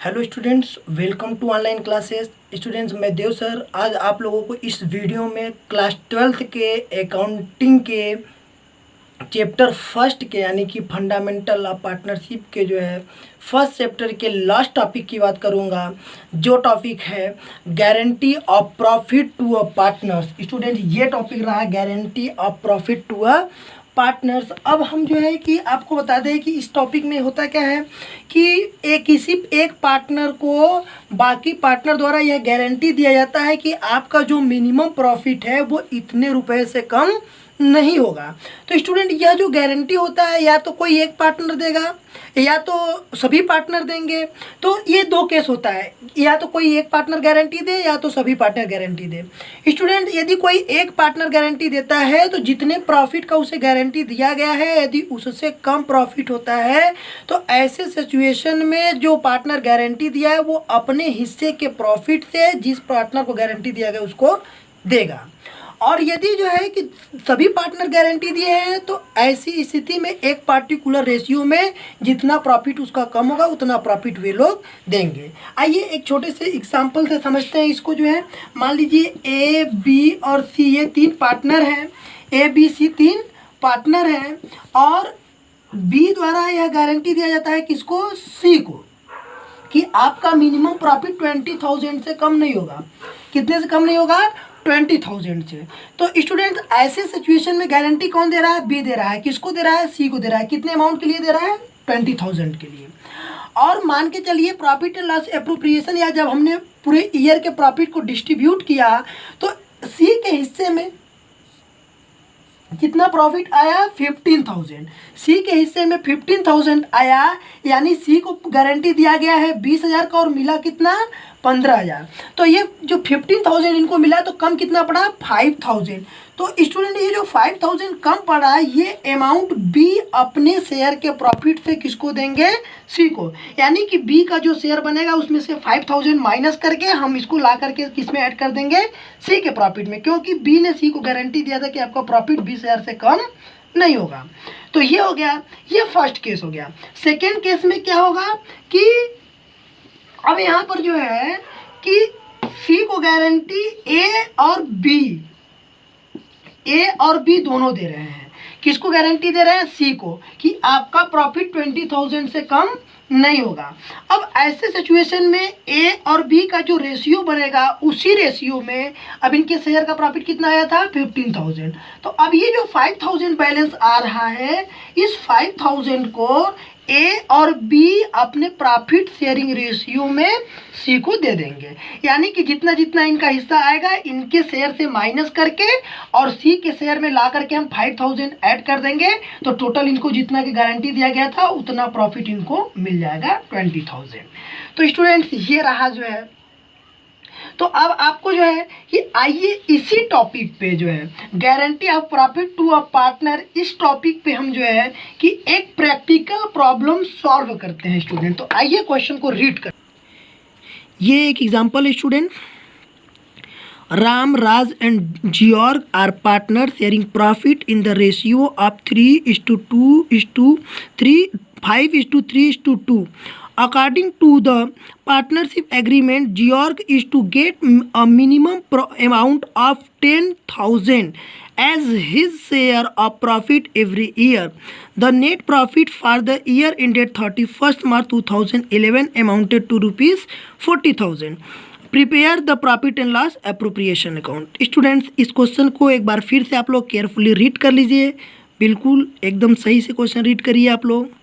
Hello students, welcome to online classes. Students, मैं Dev sir आज आप लोगों को इस वीडियो में क्लास 12th के अकाउंटिंग के चैप्टर फर्स्ट के यानी कि फंडामेंटल ऑफ पार्टनरशिप के जो है फर्स्ट चैप्टर के लास्ट टॉपिक की बात करूंगा, जो टॉपिक है guarantee of profit to a partners. Students, ये टॉपिक रहा guarantee of profit to a partners. अब हम जो है कि आपको बता दें कि इस टॉपिक में होता क्या है कि किसी एक पार्टनर को बाकी पार्टनर द्वारा यह गारंटी दिया जाता है कि आपका जो मिनिमम प्रॉफिट है वो इतने रुपए से कम नहीं होगा। तो स्टूडेंट, यह जो गारंटी होता है या तो कोई एक पार्टनर देगा या तो सभी पार्टनर देंगे। तो ये दो केस होता है, या तो कोई एक पार्टनर गारंटी दे या तो सभी पार्टनर गारंटी दे। स्टूडेंट, यदि कोई एक पार्टनर गारंटी देता है तो जितने प्रॉफिट का उसे गारंटी दिया गया है यदि उससे कम प्रॉफिट होता है तो ऐसे सिचुएशन में जो पार्टनर गारंटी दिया है वो अपने हिस्से के प्रॉफिट से जिस पार्टनर को गारंटी दिया गया उसको देगा। और यदि जो है कि सभी पार्टनर गारंटी दिए हैं तो ऐसी स्थिति में एक पार्टिकुलर रेशियो में जितना प्रॉफिट उसका कम होगा उतना प्रॉफिट वे लोग देंगे। आइए एक छोटे से एग्जांपल से समझते हैं इसको। जो है मान लीजिए ए, बी और सी, ये तीन पार्टनर हैं। ए, बी, सी तीन पार्टनर हैं और बी द्वारा यह गारंटी दिया जाता है किसको? सी को, कि आपका मिनिमम प्रॉफिट 20,000 से कम नहीं होगा। कितने से कम नहीं होगा? 20,000 से। तो स्टूडेंट, ऐसे सिचुएशन में गारंटी कौन दे रहा है? बी दे रहा है। किसको दे रहा है? सी को दे रहा है। कितने अमाउंट के लिए दे रहा है? 20,000 के लिए। और मान के चलिए प्रॉफिट एंड लॉस एप्रोप्रिएशन, या जब हमने पूरे ईयर के प्रॉफिट को डिस्ट्रीब्यूट किया तो सी के हिस्से में कितना प्रॉफिट आया? 15,000। सी के हिस्से में 15,000 आया, यानी सी को गारंटी दिया गया है 20,000 का और मिला कितना? 15,000। तो ये जो 15,000 इनको मिला तो कम कितना पड़ा? 5,000। तो स्टूडेंट, ये जो 5,000 कम पड़ा है ये अमाउंट बी अपने शेयर के प्रॉफिट से किसको देंगे? सी को। यानी कि बी का जो शेयर बनेगा उसमें से 5,000 माइनस करके हम इसको ला करके किस में ऐड कर देंगे? सी के प्रॉफिट में, क्योंकि बी ने सी को गारंटी दिया था कि आपका प्रॉफिट 20,000 से कम नहीं होगा। तो ये हो गया, ये फर्स्ट केस हो गया। सेकेंड केस में क्या होगा कि अब यहाँ पर जो है कि सी को गारंटी ए और बी दोनों दे रहे हैं। किसको गारंटी दे रहे हैं? सी को, कि आपका प्रॉफिट 20,000 से कम नहीं होगा। अब ऐसे सिचुएशन में ए और बी का जो रेशियो बनेगा उसी रेशियो में अब इनके शेयर का प्रॉफिट कितना आया था? 15,000। तो अब ये जो 5,000 बैलेंस आ रहा है, इस 5,000 को ए और बी अपने प्रॉफिट शेयरिंग रेशियो में सी को दे देंगे। यानी कि जितना जितना इनका हिस्सा आएगा इनके शेयर से माइनस करके और सी के शेयर में ला करके हम 5,000 ऐड कर देंगे तो टोटल इनको जितना की गारंटी दिया गया था उतना प्रॉफिट इनको मिल जाएगा 20,000। तो स्टूडेंट्स, ये रहा जो है। तो अब आपको जो है कि आइए इसी टॉपिक पे जो है guarantee of profit to a partner, इस टॉपिक पे हम जो है कि एक प्रैक्टिकल प्रॉब्लम सॉल्व करते हैं स्टूडेंट। तो आइए क्वेश्चन को रीड कर। ये एक एग्जांपल है student. Ram, Raj and George are partner sharing profit in the ratio of 3:2:3 5:3:2. According to the partnership agreement, Georg is to get a minimum amount of 10,000 as his share of profit every year. The net profit for the year ended 31st March 2011 amounted to rupees 40,000. Prepare the profit and loss appropriation account. Students, इस question को एक बार फिर से आप लोग carefully read कर लीजिए। बिल्कुल एकदम सही से क्वेश्चन रीड करिए आप लोग।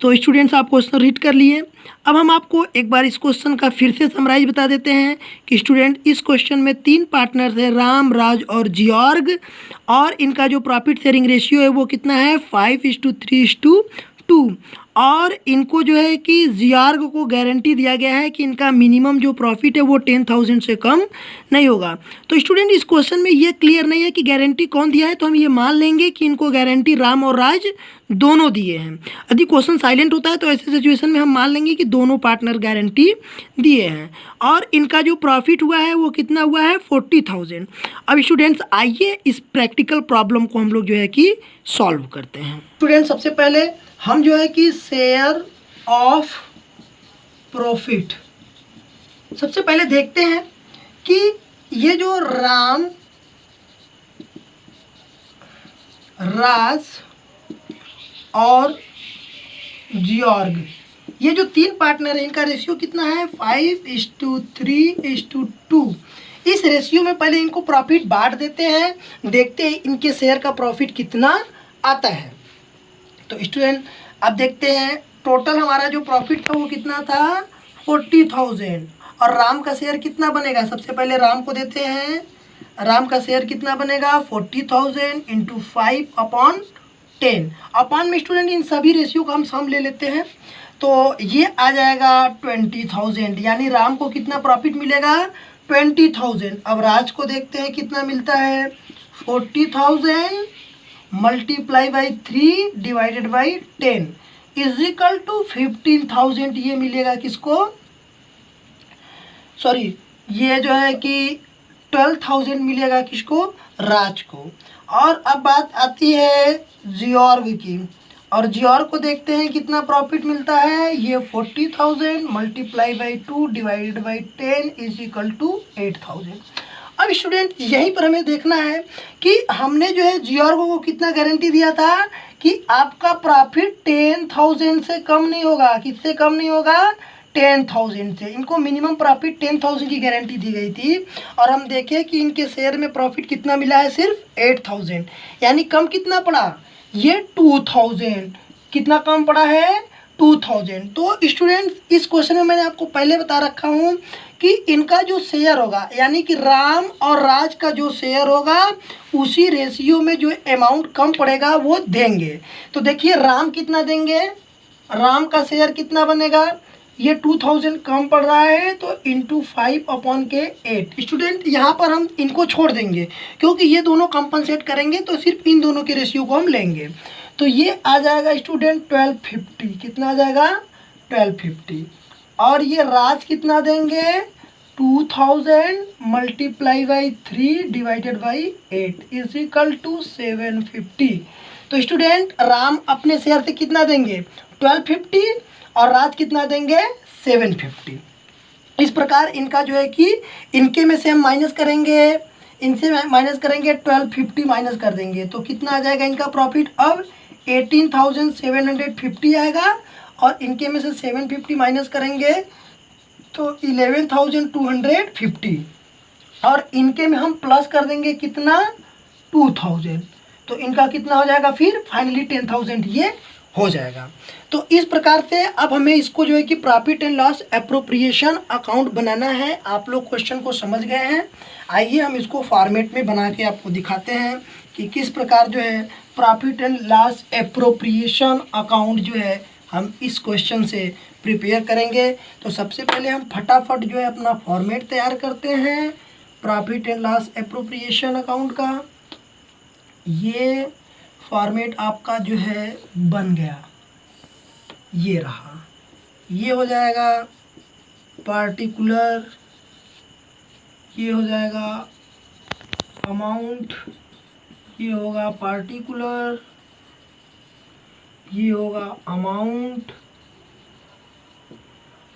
तो स्टूडेंट्स, आप क्वेश्चन रीड कर लिए। अब हम आपको एक बार इस क्वेश्चन का फिर से समराइज बता देते हैं कि स्टूडेंट, इस क्वेश्चन में तीन पार्टनर्स हैं, राम, राज और जियोर्ग, और इनका जो प्रॉफिट शेयरिंग रेशियो है वो कितना है? 5:3:2। और इनको जो है कि जियोर्ग को गारंटी दिया गया है कि इनका मिनिमम जो प्रॉफिट है वो 10,000 से कम नहीं होगा। तो स्टूडेंट, इस क्वेश्चन में ये क्लियर नहीं है कि गारंटी कौन दिया है, तो हम ये मान लेंगे कि इनको गारंटी राम और राज दोनों दिए हैं। यदि क्वेश्चन साइलेंट होता है तो ऐसे सिचुएशन में हम मान लेंगे कि दोनों पार्टनर गारंटी दिए हैं और इनका जो प्रॉफिट हुआ है वो कितना हुआ है? 40,000। अब स्टूडेंट्स, आइए इस प्रैक्टिकल प्रॉब्लम को हम लोग जो है कि सॉल्व करते हैं। स्टूडेंट, सबसे पहले हम जो है कि शेयर ऑफ प्रॉफिट सबसे पहले देखते हैं कि ये जो राम, राज और जियोर्ग, ये जो तीन पार्टनर है इनका रेशियो कितना है 5:3:2। इस रेशियो में पहले इनको प्रॉफिट बांट देते हैं, देखते हैं इनके शेयर का प्रॉफिट कितना आता है। तो स्टूडेंट अब देखते हैं टोटल हमारा जो प्रॉफिट था वो कितना था 40,000, और राम का शेयर कितना बनेगा, सबसे पहले राम को देते हैं। राम का शेयर कितना बनेगा 40,000 इंटू 5/10। अपॉन में स्टूडेंट इन सभी रेशियो का हम सम ले लेते हैं, तो ये आ जाएगा 20,000, यानी राम को कितना प्रॉफिट मिलेगा 20,000। अब राज को देखते हैं कितना मिलता है 40,000 multiply by 3 divided by 10 is equal to 15,000। ये मिलेगा किसको, सॉरी ये जो है कि 12,000 मिलेगा किसको, राज को। और अब बात आती है जियोर्ग की, और जियोर्ग को देखते हैं कितना प्रॉफिट मिलता है, ये 40,000 multiply by 2 divided by 10 is equal to 8,000। अब स्टूडेंट यहीं पर हमें देखना है कि हमने जो है जियोर्ग को कितना गारंटी दिया था कि आपका प्रॉफिट 10,000 से कम नहीं होगा। किससे कम नहीं होगा 10,000 से। इनको मिनिमम प्रॉफिट 10,000 की गारंटी दी गई थी, और हम देखें कि इनके शेयर में प्रॉफिट कितना मिला है सिर्फ 8,000, यानी कम कितना पड़ा ये 2,000। कितना कम पड़ा है 2,000। तो स्टूडेंट इस क्वेश्चन में मैंने आपको पहले बता रखा हूँ कि इनका जो शेयर होगा, यानी कि राम और राज का जो शेयर होगा उसी रेशियो में जो अमाउंट कम पड़ेगा वो देंगे। तो देखिए राम कितना देंगे, राम का शेयर कितना बनेगा, ये 2,000 कम पड़ रहा है तो इंटू 5/8। स्टूडेंट यहाँ पर हम इनको छोड़ देंगे क्योंकि ये दोनों कंपनसेट करेंगे, तो सिर्फ इन दोनों के रेशियो को हम लेंगे। तो ये आ जाएगा स्टूडेंट 1250। कितना आ जाएगा 1250। और ये राज कितना देंगे 2,000 multiply by 3 divided by 8 is equal to 750। तो स्टूडेंट राम अपने शेयर से कितना देंगे 1250 और राज कितना देंगे 750। इस प्रकार इनका जो है कि इनके में से हम माइनस करेंगे, इनसे माइनस करेंगे 1250 माइनस कर देंगे तो कितना आ जाएगा इनका प्रॉफिट अब 18,750 आएगा, और इनके में से 750 माइनस करेंगे तो 11,250, और इनके में हम प्लस कर देंगे कितना 2,000, तो इनका कितना हो जाएगा फिर फाइनली 10,000 ये हो जाएगा। तो इस प्रकार से अब हमें इसको जो है कि profit and loss appropriation account बनाना है। आप लोग क्वेश्चन को समझ गए हैं, आइए हम इसको फॉर्मेट में बना के आपको दिखाते हैं कि किस प्रकार जो है profit and loss appropriation account जो है हम इस क्वेश्चन से प्रिपेयर करेंगे। तो सबसे पहले हम फटाफट जो है अपना फॉर्मेट तैयार करते हैं profit and loss appropriation account का। ये फॉर्मेट आपका जो है बन गया, ये रहा, ये हो जाएगा पार्टिकुलर, ये हो जाएगा अमाउंट, ये होगा पार्टिकुलर, ये होगा अमाउंट,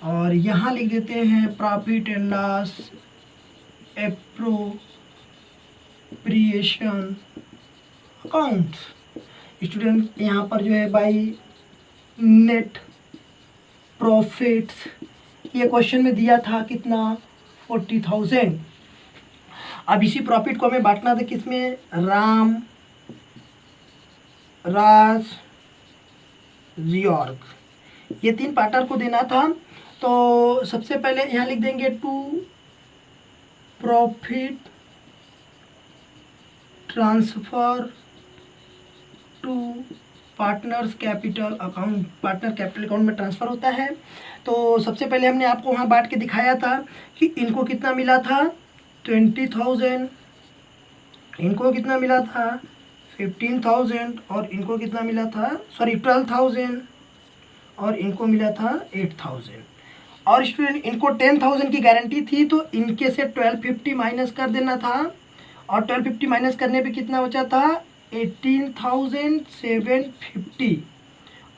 और यहाँ लिख देते हैं profit and loss appropriation account. Student यहाँ पर जो है बाई नेट प्रॉफिट्स, ये क्वेश्चन में दिया था कितना 40,000। अब इसी प्रॉफिट को हमें बांटना था किसमें, राम, राज, जियोर्ग, ये तीन पार्टनर को देना था। तो सबसे पहले यहाँ लिख देंगे to profit transfer to partners capital account. Partner capital account में ट्रांसफ़र होता है। तो सबसे पहले हमने आपको वहाँ बांट के दिखाया था कि इनको कितना मिला था 20,000, इनको कितना मिला था 15,000, और इनको कितना मिला था 12,000, और इनको मिला था 8,000। और स्टूडेंट इनको 10,000 की गारंटी थी तो इनके से 1250 माइनस कर देना था, और 1250 माइनस करने पे कितना बचा था 18,750,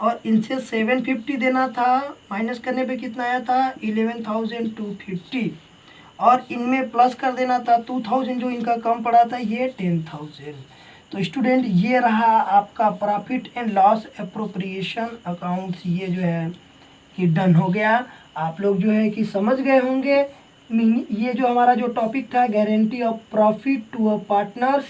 और इनसे 750 देना था, माइनस करने पे कितना आया था 11,250, और इनमें प्लस कर देना था 2000 जो इनका कम पड़ा था, ये 10,000। तो स्टूडेंट ये रहा आपका profit and loss appropriation accounts, ये जो है कि डन हो गया। आप लोग जो है कि समझ गए होंगे ये जो हमारा जो टॉपिक था guarantee of profit to a partners,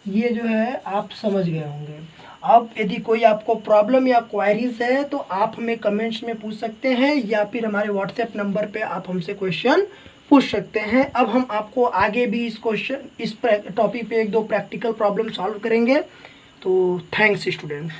ये जो है आप समझ गए होंगे। अब यदि कोई आपको प्रॉब्लम या क्वायरीज है तो आप हमें कमेंट्स में पूछ सकते हैं, या फिर हमारे व्हाट्सएप नंबर पे आप हमसे क्वेश्चन पूछ सकते हैं। अब हम आपको आगे भी इस टॉपिक पे 1-2 प्रैक्टिकल प्रॉब्लम सॉल्व करेंगे। तो थैंक्स स्टूडेंट।